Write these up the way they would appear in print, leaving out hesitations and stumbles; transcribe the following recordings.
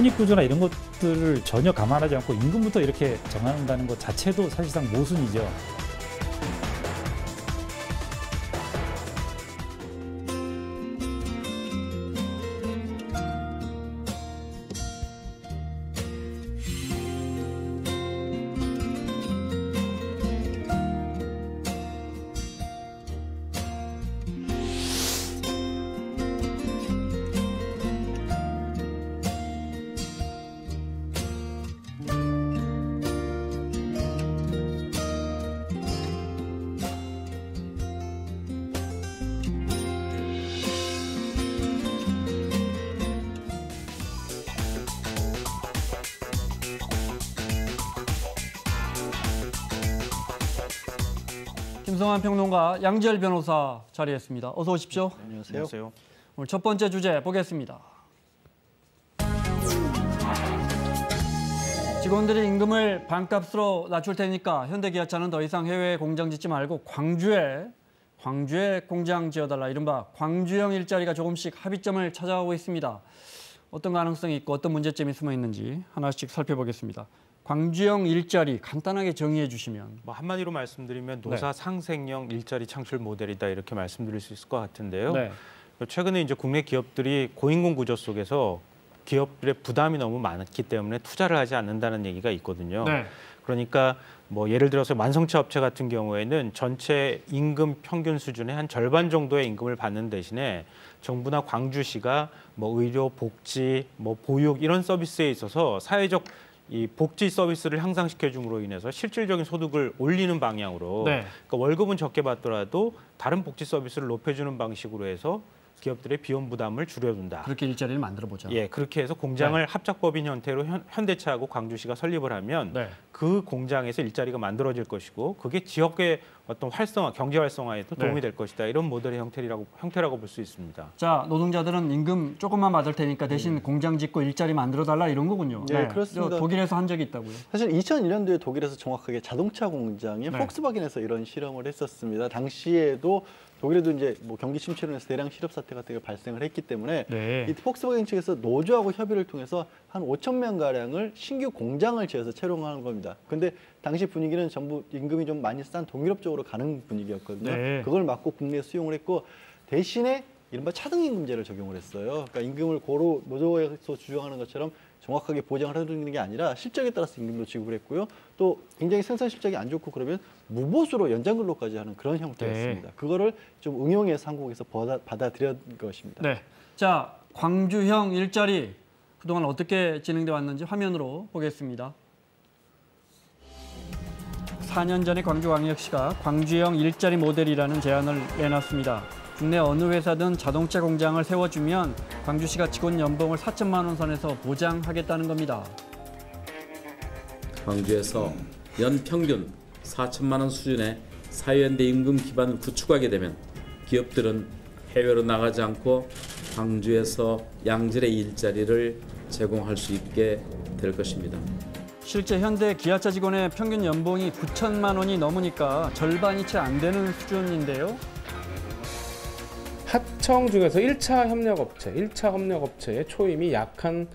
손익구조나 이런 것들을 전혀 감안하지 않고 임금부터 이렇게 정한다는 것 자체도 사실상 모순이죠. 김성환 평론가, 양지열 변호사 자리했습니다. 어서 오십시오. 네, 안녕하세요. 오늘 첫 번째 주제 보겠습니다. 직원들이 임금을 반값으로 낮출 테니까 현대기아차는 더 이상 해외에 공장 짓지 말고 광주에 공장 지어달라. 이른바 광주형 일자리가 조금씩 합의점을 찾아가고 있습니다. 어떤 가능성이 있고 어떤 문제점이 숨어 있는지 하나씩 살펴보겠습니다. 광주형 일자리 간단하게 정의해 주시면. 한마디로 말씀드리면 노사 상생형 일자리 창출 모델이다 이렇게 말씀드릴 수 있을 것 같은데요. 네. 최근에 이제 국내 기업들이 고인공 구조 속에서 기업들의 부담이 너무 많기 때문에 투자를 하지 않는다는 얘기가 있거든요. 네. 그러니까 예를 들어서 완성차 업체 같은 경우에는 전체 임금 평균 수준의 한 절반 정도의 임금을 받는 대신에 정부나 광주시가 의료, 복지, 보육 이런 서비스에 있어서 사회적 이 복지 서비스를 향상시켜 줌으로 인해서 실질적인 소득을 올리는 방향으로 그러니까 월급은 적게 받더라도 다른 복지 서비스를 높여주는 방식으로 해서 기업들의 비용 부담을 줄여둔다. 그렇게 일자리를 만들어보자. 예, 그렇게 해서 공장을 합작법인 형태로 현대차하고 광주시가 설립을 하면 그 공장에서 일자리가 만들어질 것이고 그게 지역의 어떤 활성화, 경제 활성화에도 도움이 될 것이다. 이런 모델의 형태라고 볼 수 있습니다. 자, 노동자들은 임금 조금만 받을 테니까 대신 공장 짓고 일자리 만들어달라 이런 거군요. 네, 그렇습니다. 독일에서 한 적이 있다고요? 사실 2001년도에 독일에서 정확하게 자동차 공장에 폭스바겐에서 이런 실험을 했었습니다. 당시에도 독일에도 이제 경기 침체로 인해서 대량 실업 사태 같은 게 발생을 했기 때문에 이 폭스바겐 측에서 노조하고 협의를 통해서 한 5천 명 가량을 신규 공장을 지어서 채용하는 겁니다. 근데 당시 분위기는 전부 임금이 좀 많이 싼 동유럽 쪽으로 가는 분위기였거든요. 그걸 막고 국내에 수용을 했고 대신에 이른바 차등임금제를 적용을 했어요. 그러니까 임금을 고루 노조에서 주장하는 것처럼 정확하게 보장을 해주는 게 아니라 실적에 따라서 임금도 지급을 했고요. 또 굉장히 생산 실적이 안 좋고 그러면 무보수로 연장 근로까지 하는 그런 형태였습니다. 그거를 좀 응용해서 한국에서 받아들인 것입니다. 네. 자, 광주형 일자리 그동안 어떻게 진행돼 왔는지 화면으로 보겠습니다. 4년 전에 광주광역시가 광주형 일자리 모델이라는 제안을 내놨습니다. 국내 어느 회사든 자동차 공장을 세워주면 광주시가 직원 연봉을 4천만 원 선에서 보장하겠다는 겁니다. 광주에서 연 평균 4천만 원 수준의 사회연대 임금 기반을 구축하게 되면 기업들은 해외로 나가지 않고 광주에서 양질의 일자리를 제공할 수 있게 될 것입니다. 실제 현대 기아차 직원의 평균 연봉이 9천만 원이 넘으니까 절반이 채 안 되는 수준인데요. 하청 중에서 1차 협력업체의 초임이 약 한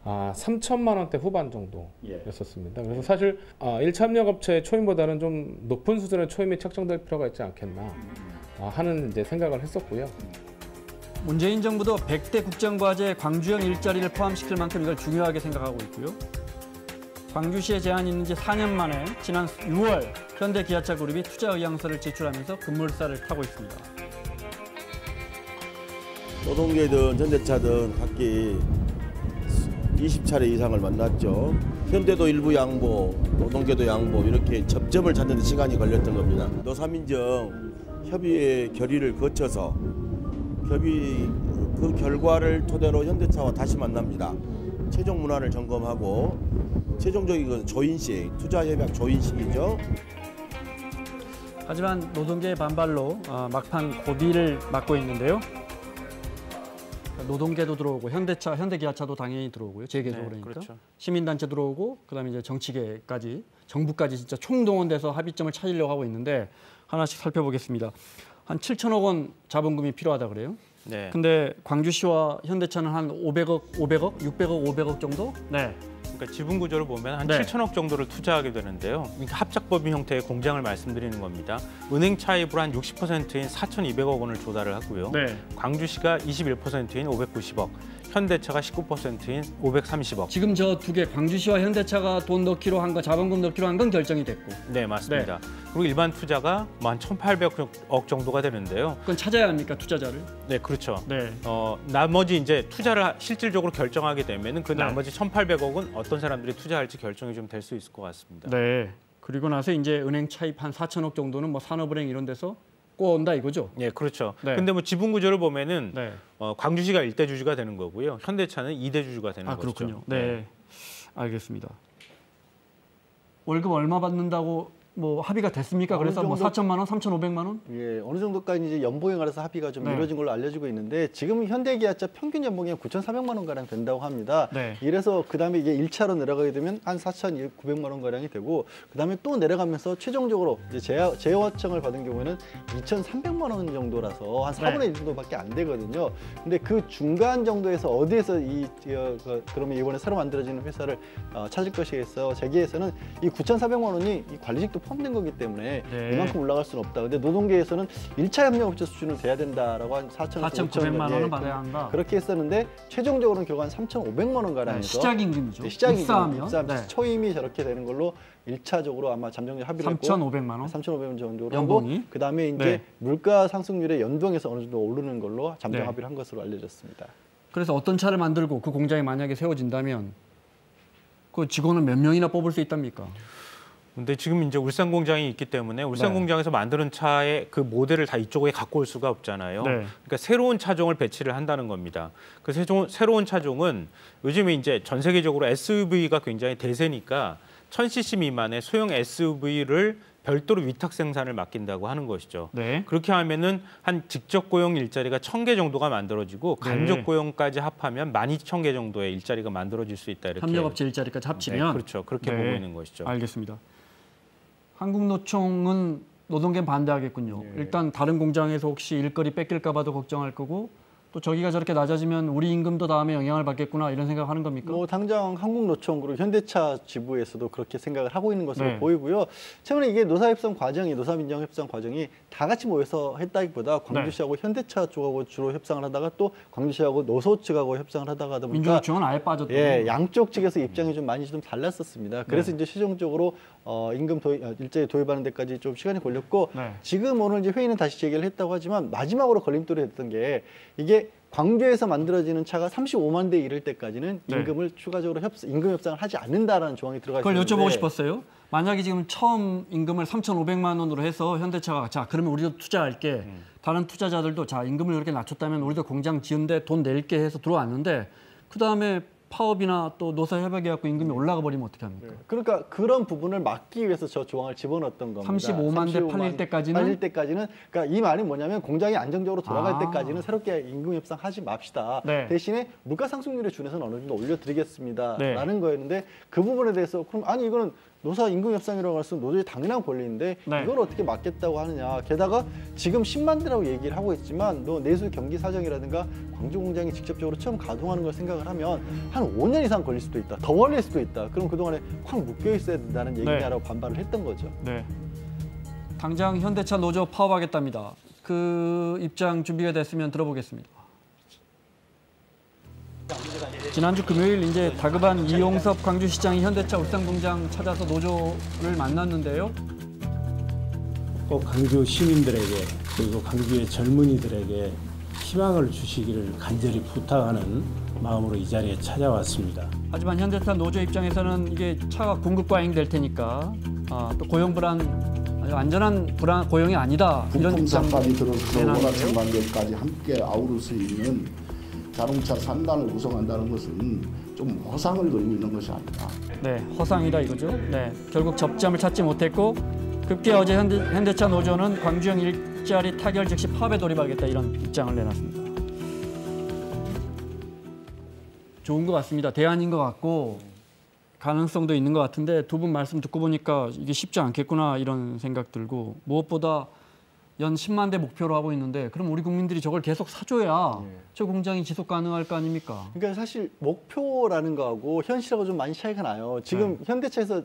3천만 원대 후반 정도였었습니다. 그래서 사실 1차 협력업체의 초임보다는 좀 높은 수준의 초임이 책정될 필요가 있지 않겠나 하는 이제 생각을 했었고요. 문재인 정부도 100대 국정과제에 광주형 일자리를 포함시킬 만큼 이걸 중요하게 생각하고 있고요. 광주시에 제안이 있는 지 4년 만에 지난 6월 현대기아차 그룹이 투자 의향서를 제출하면서 급물살을 타고 있습니다. 노동계든 현대차든 각기 20차례 이상을 만났죠. 현대도 일부 양보, 노동계도 양보 이렇게 접점을 찾는 데 시간이 걸렸던 겁니다. 노사민정 협의의 결의를 거쳐서 그 결과를 토대로 현대차와 다시 만납니다. 최종 문화를 점검하고 최종적인 건 조인식, 투자협약 조인식이죠. 하지만 노동계의 반발로 막판 고비를 맞고 있는데요. 노동계도 들어오고 현대기아차도 당연히 들어오고요. 재계도 그러니까. 그렇죠. 시민단체 들어오고 그다음에 이제 정치계까지 정부까지 진짜 총동원돼서 합의점을 찾으려고 하고 있는데 하나씩 살펴보겠습니다. 한 7천억 원 자본금이 필요하다 그래요. 네. 근데 광주시와 현대차는 한 500억, 600억, 500억 정도? 네. 그러니까 지분 구조를 보면 한 네. 7천억 정도를 투자하게 되는데요. 그러니까 합작법인 형태의 공장을 말씀드리는 겁니다. 은행 차입으로 한 60%인 4,200억 원을 조달을 하고요. 네. 광주시가 21%인 590억, 현대차가 19%인 530억. 지금 저 두 개 광주시와 현대차가 돈 넣기로 한 거, 자본금 넣기로 한 건 결정이 됐고. 네, 맞습니다. 그리고 일반 투자가 뭐 한 1,800억 정도가 되는데요. 그건 찾아야 합니까, 투자자를? 네, 그렇죠. 네. 나머지 이제 투자를 실질적으로 결정하게 되면은 그 네. 나머지 1,800억은 어떤 사람들이 투자할지 결정이 좀 될 수 있을 것 같습니다. 네. 그리고 나서 이제 은행 차입 한 4천억 정도는 뭐 산업은행 이런 데서 꼬온다 이거죠? 네, 그렇죠. 네. 근데 뭐 지분 구조를 보면은 네. 광주시가 1대 주주가 되는 거고요. 현대차는 2대 주주가 되는 거죠. 그렇군요. 네. 알겠습니다. 월급 얼마 받는다고 뭐 합의가 됐습니까? 그래서 뭐 4천만 원, 3,500만 원? 예, 어느 정도까지 이제 연봉에 관해서 합의가 좀 네. 이루어진 걸로 알려지고 있는데 지금 현대기아차 평균 연봉이 9,400만 원 가량 된다고 합니다. 네. 이래서 그다음에 이게 1차로 내려가게 되면 한 4,900만 원 가량이 되고 그다음에 또 내려가면서 최종적으로 이제 재화청을 받은 경우에는 2,300만 원 정도라서 한 4분의 1 정도밖에 안 되거든요. 근데 그 중간 정도에서 어디에서 그러면 이번에 새로 만들어지는 회사를 찾을 것이겠어. 재계에서는 이 9,400만 원이 이 관리직도 포함된 거기 때문에 네. 이만큼 올라갈 수는 없다. 근데 노동계에서는 1차 협력업체 수준은 돼야 된다라고 한 4,900만 원은 받아야 한다. 그렇게 했었는데 최종적으로는 결국 한 3,500만 원 가량에서 시작 임금이죠. 네, 시작 입사하면 임금, 네. 초임이 저렇게 되는 걸로 1차적으로 아마 잠정적 합의를 했고 3,500만 원. 3,500만 원 정도로 연봉이? 하고 그다음에 이제 네. 물가 상승률에 연동해서 어느 정도 오르는 걸로 잠정 네. 합의를 한 것으로 알려졌습니다. 그래서 어떤 차를 만들고 그 공장이 만약에 세워진다면 그 직원은 몇 명이나 뽑을 수 있답니까? 근데 지금 이제 울산 공장이 있기 때문에 울산 네. 공장에서 만드는 차의 그 모델을 다 이쪽에 갖고 올 수가 없잖아요. 네. 그러니까 새로운 차종을 배치를 한다는 겁니다. 그 새로운 차종은 요즘에 이제 전 세계적으로 SUV가 굉장히 대세니까 1000cc 미만의 소형 SUV를 별도로 위탁 생산을 맡긴다고 하는 것이죠. 네. 그렇게 하면은 한 직접 고용 일자리가 1,000개 정도가 만들어지고 간접 네. 고용까지 합하면 12,000개 정도의 일자리가 만들어질 수 있다. 이렇게. 협력업체 일자리까지 합치면 네, 그렇죠. 그렇게 네. 보고 있는 것이죠. 알겠습니다. 한국노총은 노동계는 반대하겠군요. 일단 다른 공장에서 혹시 일거리 뺏길까 봐도 걱정할 거고 또 저기가 저렇게 낮아지면 우리 임금도 다음에 영향을 받겠구나 이런 생각하는 겁니까? 뭐 당장 한국노총 그리고 현대차 지부에서도 그렇게 생각을 하고 있는 것으로 네. 보이고요. 최근에 이게 노사협상 과정이 노사민정협상 과정이 다 같이 모여서 했다기보다 광주시하고 현대차 쪽하고 주로 협상을 하다가 또 광주시하고 노소 측하고 협상을 하다가 보니까 민주노총은 아예 빠졌다. 예, 양쪽 측에서 입장이 좀 많이 좀 달랐었습니다. 그래서 이제 최종적으로 임금 일자리 도입하는 데까지 좀 시간이 걸렸고 네. 지금 오늘 이제 회의는 다시 재개를 했다고 하지만 마지막으로 걸림돌이 됐던 게 이게 광주에서 만들어지는 차가 35만 대 이를 때까지는 네. 임금을 추가적으로 임금 협상을 하지 않는다라는 조항이 들어가 있는데 그걸 여쭤보고 싶었어요. 만약에 지금 처음 임금을 3,500만 원으로 해서 현대차가 자 그러면 우리도 투자할게. 다른 투자자들도 자 임금을 이렇게 낮췄다면 우리도 공장 지은데 돈 낼게 해서 들어왔는데 그 다음에 파업이나 또 노사협약해갖고 임금이 올라가 버리면 어떻게 합니까? 그러니까 그런 부분을 막기 위해서 저 조항을 집어넣었던 겁니다. 35만 대 팔릴 때까지는? 그러니까 이 말이 뭐냐면 공장이 안정적으로 돌아갈 아. 때까지는 새롭게 임금 협상하지 맙시다. 네. 대신에 물가 상승률에 준해서는 어느 정도 올려드리겠습니다라는 네. 거였는데 그 부분에 대해서 그럼 아니 이거는 노사 임금 협상이라고 해서 노조의 당연한 권리인데 네. 이걸 어떻게 막겠다고 하느냐. 게다가 지금 10만 대라고 얘기를 하고 있지만 너 내수 경기 사정이라든가 광주 공장이 직접적으로 처음 가동하는 걸 생각을 하면 한 5년 이상 걸릴 수도 있다. 더 걸릴 수도 있다. 그럼 그동안에 확 묶여 있어야 된다는 얘기냐라고 반발을 했던 거죠. 네. 당장 현대차 노조 파업하겠답니다. 그 입장 준비가 됐으면 들어보겠습니다. 지난주 금요일 이제 다급한 이용섭 광주시장이 현대차 울산공장 찾아서 노조를 만났는데요. 꼭 광주 시민들에게 그리고 광주의 젊은이들에게 희망을 주시기를 간절히 부탁하는 마음으로 이 자리에 찾아왔습니다. 하지만 현대차 노조 입장에서는 이게 차가 공급 과잉될 테니까 또 고용 불안, 아주 안전한 고용이 아니다 이런 부품사까지 들어서 내놨는데요. 원화청관계까지 함께 아우를 수 있는 자동차 산단을 구성한다는 것은 좀 허상을 그리고 있는 것이 아니다. 네, 허상이다 이거죠. 네, 결국 접점을 찾지 못했고 급기야 어제 현대차 노조는 광주형 일자리 타결 즉시 파업에 돌입하겠다 이런 입장을 내놨습니다. 좋은 것 같습니다. 대안인 것 같고 가능성도 있는 것 같은데 두 분 말씀 듣고 보니까 이게 쉽지 않겠구나 이런 생각 들고 무엇보다 연 10만 대 목표로 하고 있는데 그럼 우리 국민들이 저걸 계속 사줘야 저 공장이 지속 가능할 거 아닙니까? 그러니까 사실 목표라는 거하고 현실하고 좀 많이 차이가 나요. 지금 현대차에서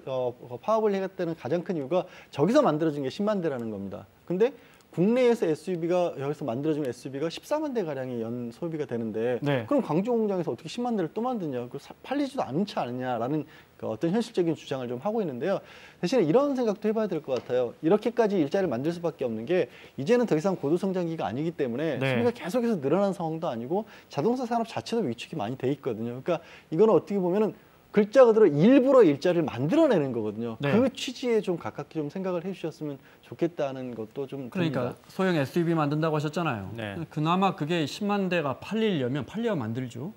파업을 해갔다는 가장 큰 이유가 저기서 만들어진 게 10만 대라는 겁니다. 근데 국내에서 SUV가 여기서 만들어진 SUV가 14만 대 가량의 연 소비가 되는데 그럼 광주 공장에서 어떻게 10만 대를 또 만드냐? 팔리지도 않지 않느냐라는 어떤 현실적인 주장을 좀 하고 있는데요. 대신에 이런 생각도 해봐야 될 것 같아요. 이렇게까지 일자리를 만들 수밖에 없는 게 이제는 더 이상 고도성장기가 아니기 때문에 소비가 계속해서 늘어나는 상황도 아니고 자동차 산업 자체도 위축이 많이 돼 있거든요. 그러니까 이거는 어떻게 보면은 글자 그대로 일부러 일자리를 만들어내는 거거든요. 그 취지에 좀 가깝게 좀 생각을 해주셨으면 좋겠다는 것도 좀 그러니까 듭니다. 소형 SUV 만든다고 하셨잖아요. 그나마 그게 10만 대가 팔려면 만들죠.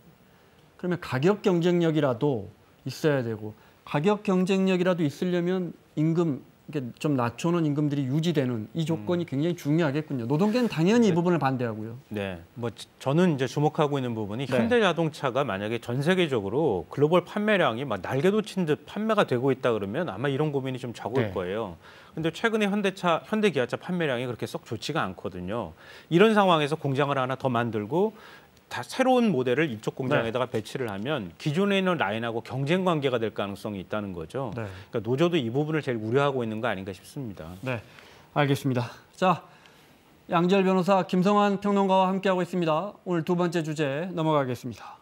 그러면 가격 경쟁력이라도 있어야 되고 가격 경쟁력이라도 있으려면 임금 좀 낮춰놓은 임금들이 유지되는 이 조건이 굉장히 중요하겠군요. 노동계는 당연히 이 부분을 반대하고요. 네, 뭐 저는 이제 주목하고 있는 부분이 현대자동차가 만약에 전 세계적으로 글로벌 판매량이 막 날개도 친 듯 판매가 되고 있다 그러면 아마 이런 고민이 좀 적을 거예요. 근데 최근에 현대기아차 판매량이 그렇게 썩 좋지가 않거든요. 이런 상황에서 공장을 하나 더 만들고 다 새로운 모델을 이쪽 공장에다가 배치를 하면 기존에 있는 라인하고 경쟁 관계가 될 가능성이 있다는 거죠. 그러니까 노조도 이 부분을 제일 우려하고 있는 거 아닌가 싶습니다. 네, 알겠습니다. 자, 양지열 변호사, 김성환 평론가와 함께하고 있습니다. 오늘 두 번째 주제 넘어가겠습니다.